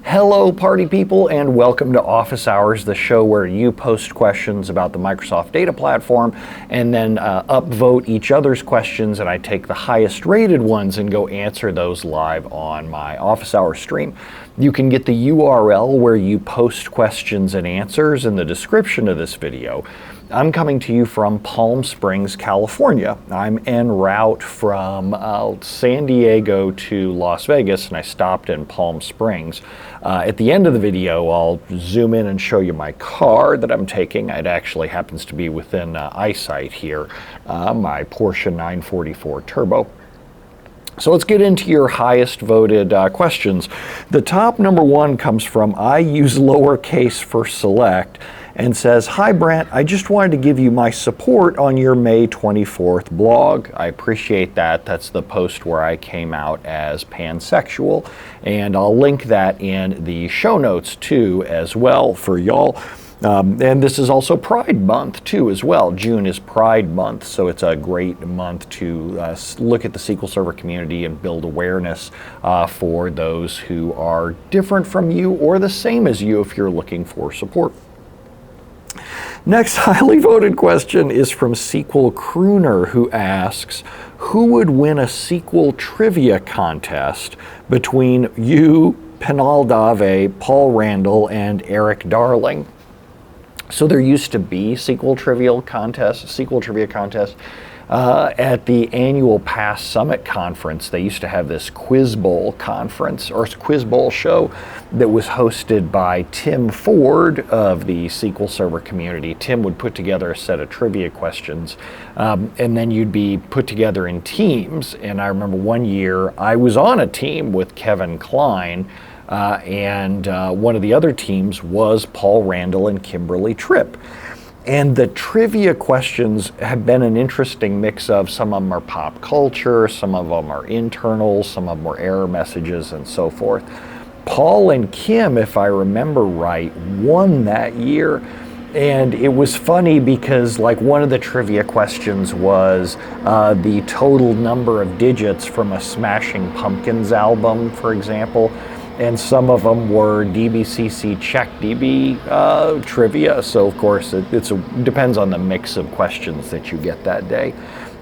Hello party people, and welcome to Office Hours, the show where you post questions about the Microsoft data platform and then upvote each other's questions, and I take the highest rated ones and go answer those live on my Office Hours stream. You can get the URL where you post questions and answers in the description of this video. I'm coming to you from Palm Springs, California. I'm en route from San Diego to Las Vegas, and I stopped in Palm Springs. At the end of the video, I'll zoom in and show you my car that I'm taking. It actually happens to be within eyesight here, my Porsche 944 Turbo. So let's get into your highest voted questions. The top number one comes from I use lowercase for select and says, "Hi Brent, I just wanted to give you my support on your May 24th blog. I appreciate that. That's the post where I came out as pansexual, and I'll link that in the show notes too as well for y'all. And this is also Pride Month too as well. June is Pride Month, so it's a great month to look at the SQL Server community and build awareness for those who are different from you or the same as you if you're looking for support." Next highly voted question is from SQL Crooner, who asks, who would win a SQL trivia contest between you, Pinal Dave, Paul Randal, and Erik Darling? So there used to be SQL trivia contests at the annual Pass Summit conference. They used to have this Quiz Bowl conference or Quiz Bowl show that was hosted by Tim Ford of the SQL Server community. Tim would put together a set of trivia questions, and then you'd be put together in teams. And I remember one year I was on a team with Kevin Klein, and one of the other teams was Paul Randal and Kimberly Tripp. And the trivia questions have been an interesting mix of, some of them are pop culture, some of them are internal, some of them are error messages and so forth. Paul and Kim, if I remember right, won that year. And it was funny because like one of the trivia questions was the total number of digits from a Smashing Pumpkins album, for example. And some of them were DBCC CheckDB trivia. So of course it depends on the mix of questions that you get that day.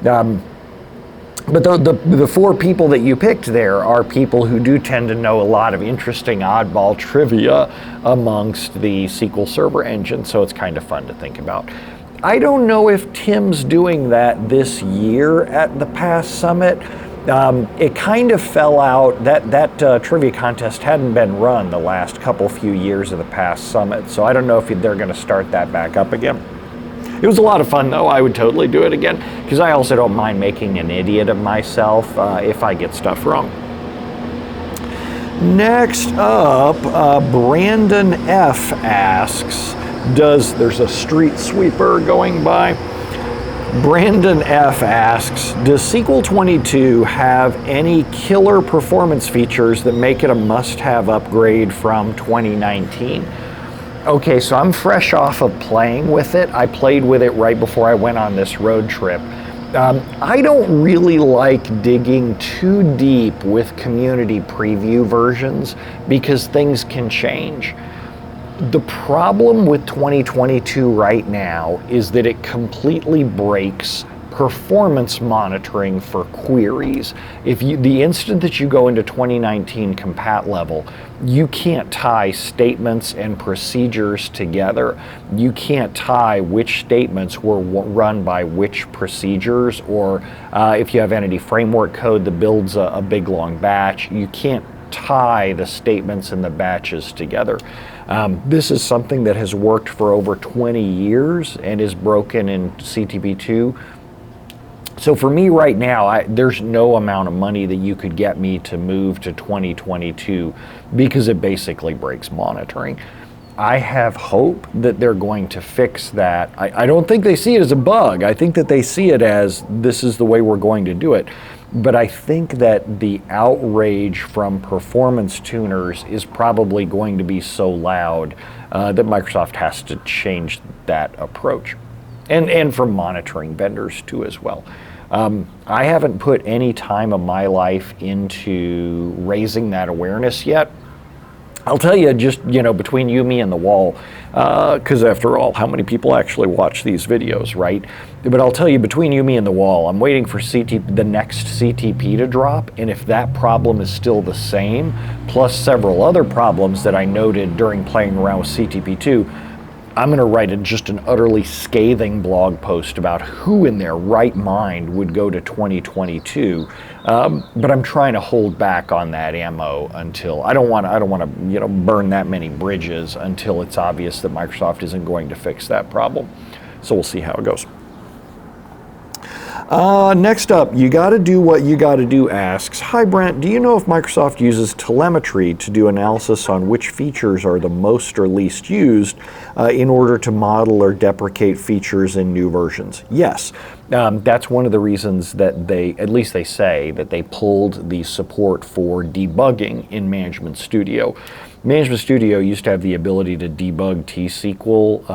But the four people that you picked there are people who do tend to know a lot of interesting oddball trivia amongst the SQL Server engine. So it's kind of fun to think about. I don't know if Tim's doing that this year at the Pass Summit. It kind of fell out. That trivia contest hadn't been run the last few years of the Pass Summit, so I don't know if they're going to start that back up again. It was a lot of fun though. I would totally do it again because I also don't mind making an idiot of myself if I get stuff wrong. Next up, Brandon F. asks, there's a street sweeper going by. Brandon F. asks, does SQL 22 have any killer performance features that make it a must-have upgrade from 2019? Okay, so I'm fresh off of playing with it. I played with it right before I went on this road trip. I don't really like digging too deep with community preview versions because things can change. The problem with 2022 right now is that it completely breaks performance monitoring for queries. The instant that you go into 2019 compat level, you can't tie statements and procedures together. You can't tie which statements were run by which procedures, or if you have entity framework code that builds a big long batch, you can't tie the statements and the batches together. This is something that has worked for over 20 years and is broken in CTB2. So for me right now, there's no amount of money that you could get me to move to 2022 because it basically breaks monitoring. I have hope that they're going to fix that. I don't think they see it as a bug. I think that they see it as this is the way we're going to do it. But I think that the outrage from performance tuners is probably going to be so loud that Microsoft has to change that approach. And from monitoring vendors too as well. I haven't put any time of my life into raising that awareness yet. I'll tell you, just, between you, me, and the wall, because after all, how many people actually watch these videos, right? But I'll tell you, between you, me, and the wall, I'm waiting for the next CTP to drop, and if that problem is still the same, plus several other problems that I noted during playing around with CTP2, I'm going to write just an utterly scathing blog post about who in their right mind would go to 2022. But I'm trying to hold back on that ammo until I don't want to burn that many bridges until it's obvious that Microsoft isn't going to fix that problem. So we'll see how it goes. Next up, YouGottaDoWhatYouGottaDo asks, hi Brent, do you know if Microsoft uses telemetry to do analysis on which features are the most or least used in order to model or deprecate features in new versions? Yes. That's one of the reasons that at least they say, that they pulled the support for debugging in Management Studio. Management Studio used to have the ability to debug T-SQL.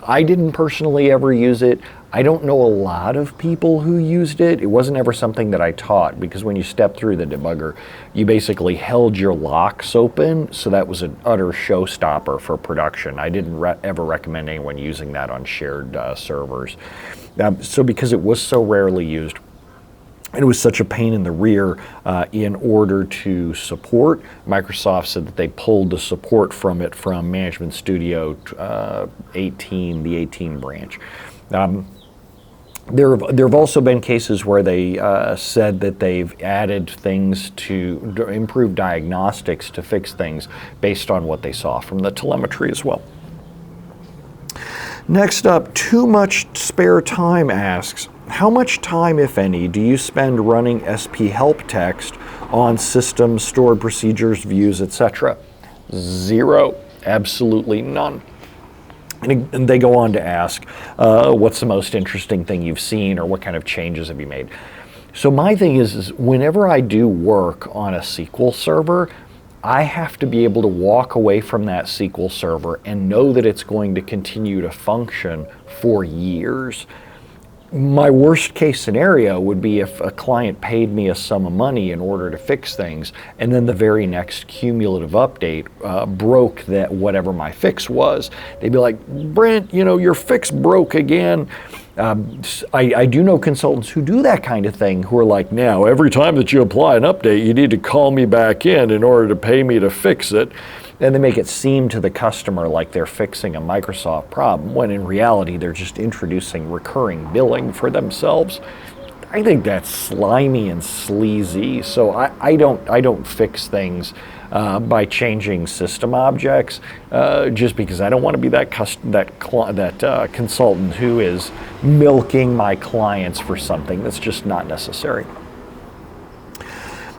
I didn't personally ever use it. I don't know a lot of people who used it. It wasn't ever something that I taught, because when you step through the debugger, you basically held your locks open, so that was an utter showstopper for production. I didn't ever recommend anyone using that on shared servers. So because it was so rarely used, and it was such a pain in the rear in order to support, Microsoft said that they pulled the support from it from Management Studio 18, the 18 branch. There have also been cases where they said that they've added things to improve diagnostics to fix things based on what they saw from the telemetry as well. Next up, Too Much Spare Time asks, how much time, if any, do you spend running SP help text on systems, stored procedures, views, etc.? Zero. Absolutely none. And they go on to ask, what's the most interesting thing you've seen, or what kind of changes have you made? So my thing is whenever I do work on a SQL server, I have to be able to walk away from that SQL server and know that it's going to continue to function for years. My worst case scenario would be if a client paid me a sum of money in order to fix things, and then the very next cumulative update broke that whatever my fix was. They'd be like, Brent, your fix broke again. I do know consultants who do that kind of thing, who are like, now every time that you apply an update, you need to call me back in order to pay me to fix it. And they make it seem to the customer like they're fixing a Microsoft problem, when in reality they're just introducing recurring billing for themselves. I think that's slimy and sleazy. So I don't fix things by changing system objects, just because I don't want to be that consultant who is milking my clients for something that's just not necessary.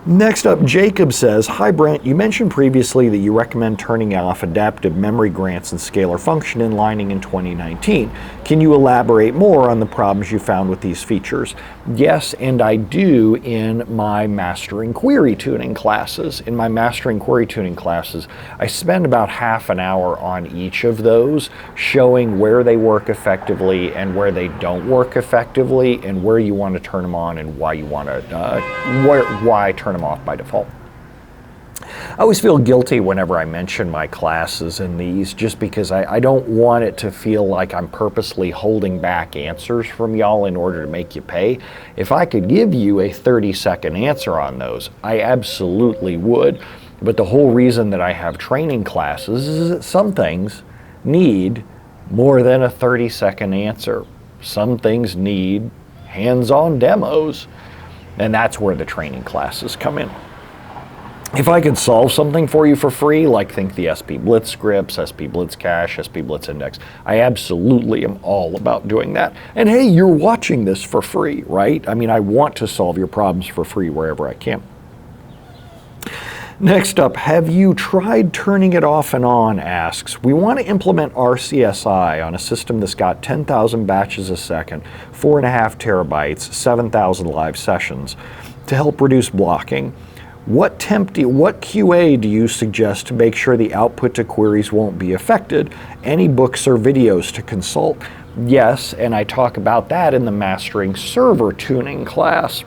Next up, Jacob says, hi Brent, you mentioned previously that you recommend turning off adaptive memory grants and scalar function inlining in 2019. Can you elaborate more on the problems you found with these features? Yes, and I do in my mastering query tuning classes. In my mastering query tuning classes, I spend about half an hour on each of those, showing where they work effectively and where they don't work effectively, and where you want to turn them on and why you want to, why turn them off by default. I always feel guilty whenever I mention my classes in these, just because I don't want it to feel like I'm purposely holding back answers from y'all in order to make you pay. If I could give you a 30-second answer on those, I absolutely would. But the whole reason that I have training classes is that some things need more than a 30-second answer. Some things need hands-on demos. And that's where the training classes come in. If I could solve something for you for free, like think the SP Blitz scripts, SP Blitz cache, SP Blitz index, I absolutely am all about doing that. And hey, you're watching this for free, right? I mean, I want to solve your problems for free wherever I can. Next up, have you tried turning it off and on? Asks, we want to implement RCSI on a system that's got 10,000 batches a second, 4.5 terabytes, 7,000 live sessions to help reduce blocking. What QA do you suggest to make sure the output to queries won't be affected? Any books or videos to consult? Yes, and I talk about that in the Mastering Server Tuning class.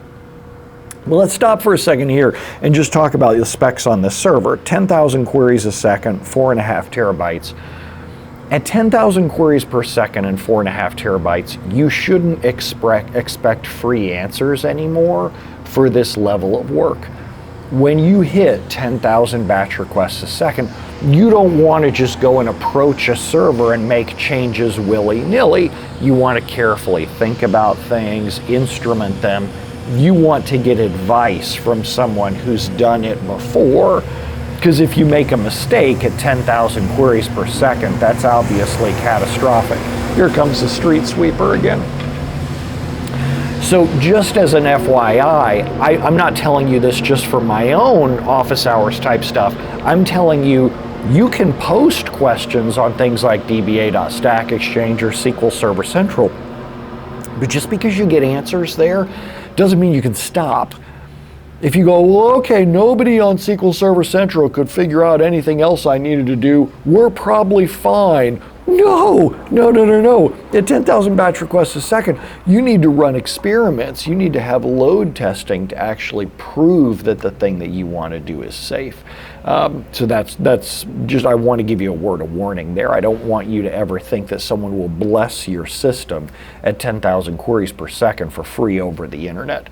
Well, let's stop for a second here and just talk about the specs on this server. 10,000 queries a second, 4.5 terabytes. At 10,000 queries per second and 4.5 terabytes, you shouldn't expect free answers anymore for this level of work. When you hit 10,000 batch requests a second, you don't want to just go and approach a server and make changes willy-nilly. You want to carefully think about things, instrument them. You want to get advice from someone who's done it before, because if you make a mistake at 10,000 queries per second, that's obviously catastrophic. Here comes the street sweeper again. So just as an FYI, I'm not telling you this just for my own office hours type stuff. I'm telling you, you can post questions on things like dba.stackexchange or SQL Server Central, but just because you get answers there doesn't mean you can stop. If you go, well, okay, nobody on SQL Server Central could figure out anything else I needed to do, we're probably fine. No. At 10,000 batch requests a second, you need to run experiments. You need to have load testing to actually prove that the thing that you want to do is safe. So that's just, I want to give you a word of warning there. I don't want you to ever think that someone will bless your system at 10,000 queries per second for free over the internet.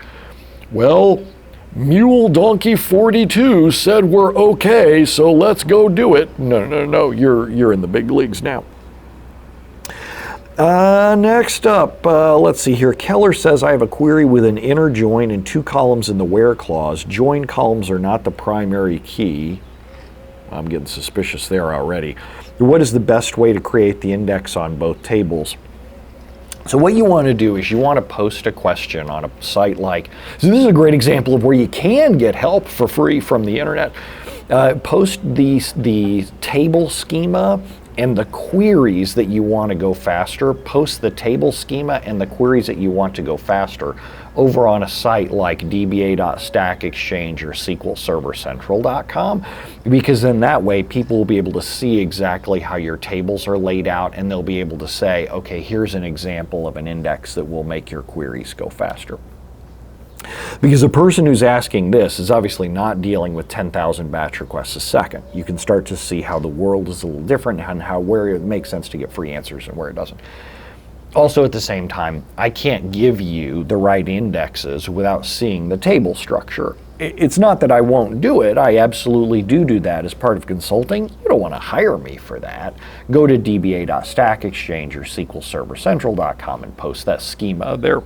Well, Mule Donkey 42 said we're okay, so let's go do it. No, you're in the big leagues now. Next up, let's see here. Keller says, I have a query with an inner join and 2 columns in the where clause. Join columns are not the primary key. I'm getting suspicious there already. What is the best way to create the index on both tables? So what you want to do is you want to post a question on a site like, so this is a great example of where you can get help for free from the internet. Post the table schema and the queries that you want to go faster. Post the table schema and the queries that you want to go faster over on a site like dba.stackexchange or SQLServerCentral.com, because then that way people will be able to see exactly how your tables are laid out, and they'll be able to say, okay, here's an example of an index that will make your queries go faster. Because the person who's asking this is obviously not dealing with 10,000 batch requests a second. You can start to see how the world is a little different and where it makes sense to get free answers and where it doesn't. Also, at the same time, I can't give you the right indexes without seeing the table structure. It's not that I won't do it. I absolutely do that as part of consulting. You don't want to hire me for that. Go to dba.stackexchange or SQLServerCentral.com and post that schema there.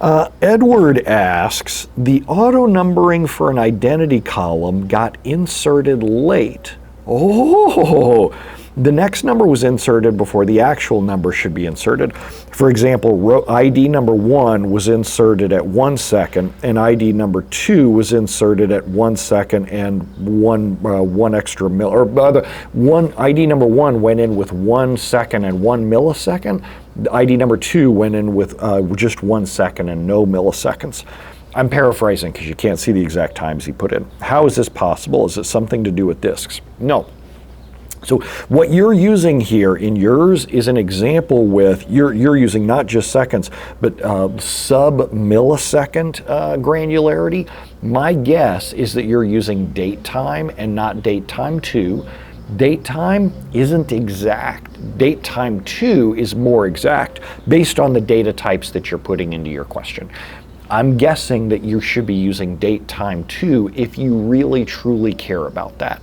Edward asks, the auto numbering for an identity column got inserted late. Oh, the next number was inserted before the actual number should be inserted. For example, ID number 1 was inserted at 1 second, and ID number 2 was inserted at 1 second and one extra ID number 1 went in with 1 second and 1 millisecond. ID number 2 went in with just 1 second and no milliseconds. I'm paraphrasing because you can't see the exact times he put in. How is this possible? Is it something to do with disks? No. So what you're using here in yours is an example with, you're using not just seconds, but sub-millisecond granularity. My guess is that you're using date time and not date time 2. Date time isn't exact. Date time 2 is more exact based on the data types that you're putting into your question. I'm guessing that you should be using date time 2 if you really truly care about that.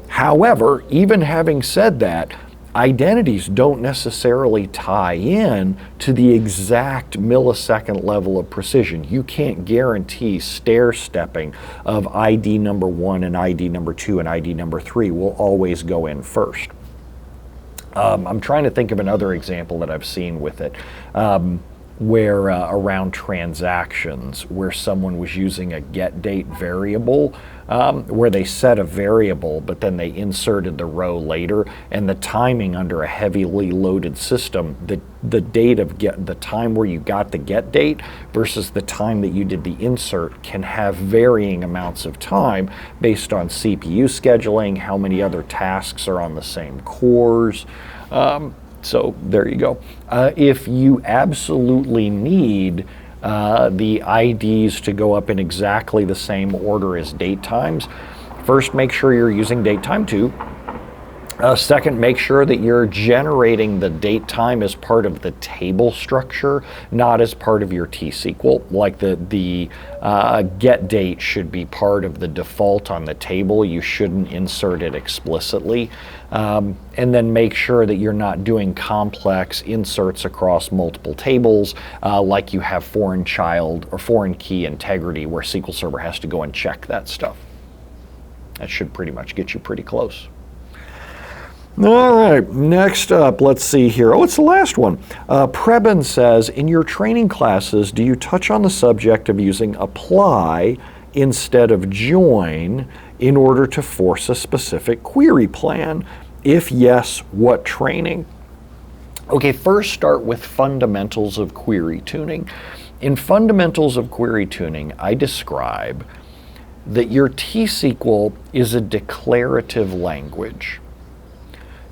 However, even having said that, identities don't necessarily tie in to the exact millisecond level of precision. You can't guarantee stair-stepping of ID number 1 and ID number 2 and ID number 3 will always go in first. I'm trying to think of another example that I've seen with it. Where around transactions, where someone was using a get date variable, where they set a variable, but then they inserted the row later, and the timing under a heavily loaded system, the date of the time where you got the get date versus the time that you did the insert can have varying amounts of time based on CPU scheduling, how many other tasks are on the same cores. So there you go. If you absolutely need the IDs to go up in exactly the same order as date times. First, make sure you're using date time 2. Second, make sure that you're generating the date time as part of the table structure, not as part of your T-SQL. Like the get date should be part of the default on the table. You shouldn't insert it explicitly. And then make sure that you're not doing complex inserts across multiple tables, like you have foreign child or foreign key integrity, where SQL Server has to go and check that stuff. That should pretty much get you pretty close. All right, next up, let's see here. Oh, it's the last one. Preben says, in your training classes, do you touch on the subject of using apply instead of join in order to force a specific query plan? If yes, what training? Okay, first start with fundamentals of query tuning. In fundamentals of query tuning, I describe that your T-SQL is a declarative language.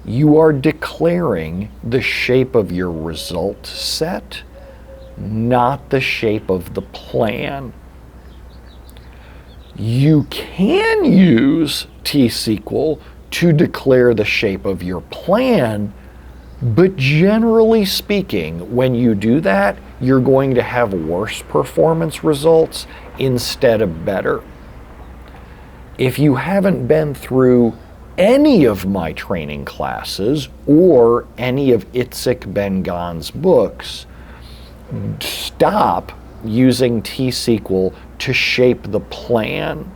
You are declaring the shape of your result set, not the shape of the plan. You can use T-SQL to declare the shape of your plan, but generally speaking, when you do that, you're going to have worse performance results instead of better. If you haven't been through any of my training classes or any of Itzik Ben-Ghan's books, stop using T-SQL to shape the plan.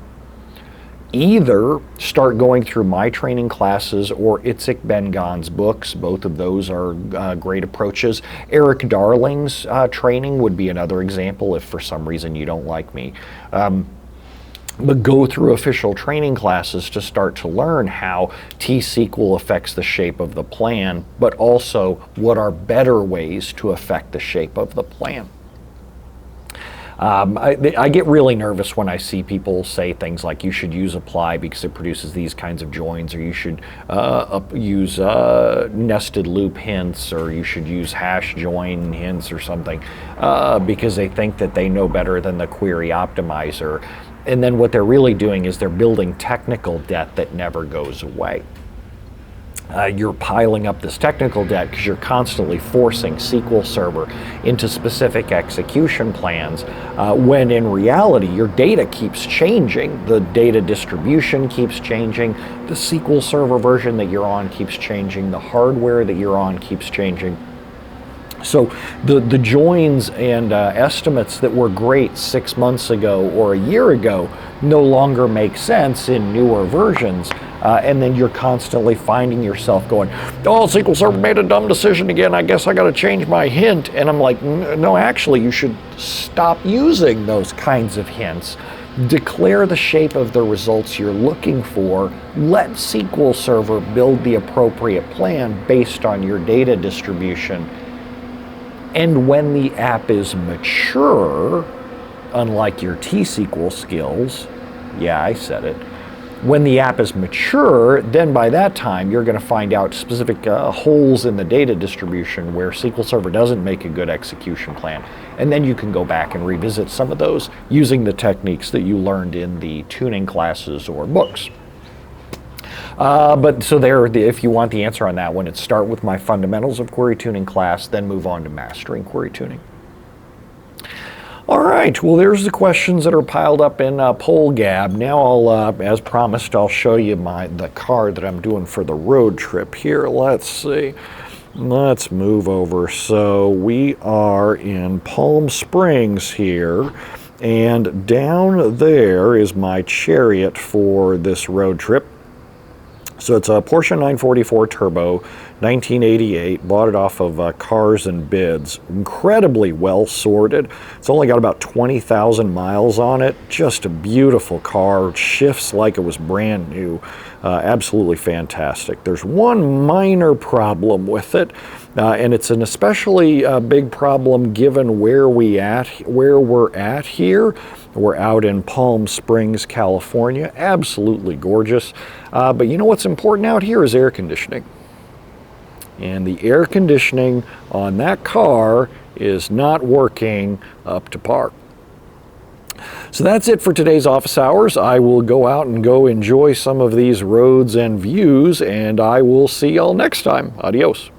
Either start going through my training classes or Itzik Ben-Ghan's books. Both of those are great approaches. Erik Darling's training would be another example if for some reason you don't like me. But go through official training classes to start to learn how T-SQL affects the shape of the plan, but also what are better ways to affect the shape of the plan. I get really nervous when I see people say things like you should use apply because it produces these kinds of joins, or you should use nested loop hints, or you should use hash join hints or something, because they think that they know better than the query optimizer. And then what they're really doing is they're building technical debt that never goes away. You're piling up this technical debt because you're constantly forcing SQL Server into specific execution plans, when in reality your data keeps changing. The data distribution keeps changing. The SQL Server version that you're on keeps changing. The hardware that you're on keeps changing. So the joins and estimates that were great 6 months ago or a year ago no longer make sense in newer versions. And then you're constantly finding yourself going, oh, SQL Server made a dumb decision again. I guess I got to change my hint. And I'm like, no, actually, you should stop using those kinds of hints. Declare the shape of the results you're looking for. Let SQL Server build the appropriate plan based on your data distribution. And when the app is mature, unlike your T-SQL skills, yeah, I said it, when the app is mature, then by that time you're going to find out specific holes in the data distribution where SQL Server doesn't make a good execution plan. And then you can go back and revisit some of those using the techniques that you learned in the tuning classes or books. But so there, if you want the answer on that one, it's start with my fundamentals of query tuning class, then move on to mastering query tuning. All right, well, there's the questions that are piled up in PollGab. Now I'll, as promised, I'll show you the car that I'm doing for the road trip here. Let's see. Let's move over. So we are in Palm Springs here, and down there is my Chariot for this road trip. So it's a Porsche 944 Turbo, 1988, bought it off of Cars and Bids. Incredibly well sorted. It's only got about 20,000 miles on it. Just a beautiful car, shifts like it was brand new. Absolutely fantastic. There's one minor problem with it, and it's an especially big problem given where we're at here. We're out in Palm Springs, California. Absolutely gorgeous. But you know what's important out here is air conditioning. And the air conditioning on that car is not working up to par. So that's it for today's office hours. I will go out and go enjoy some of these roads and views, and I will see y'all next time. Adios.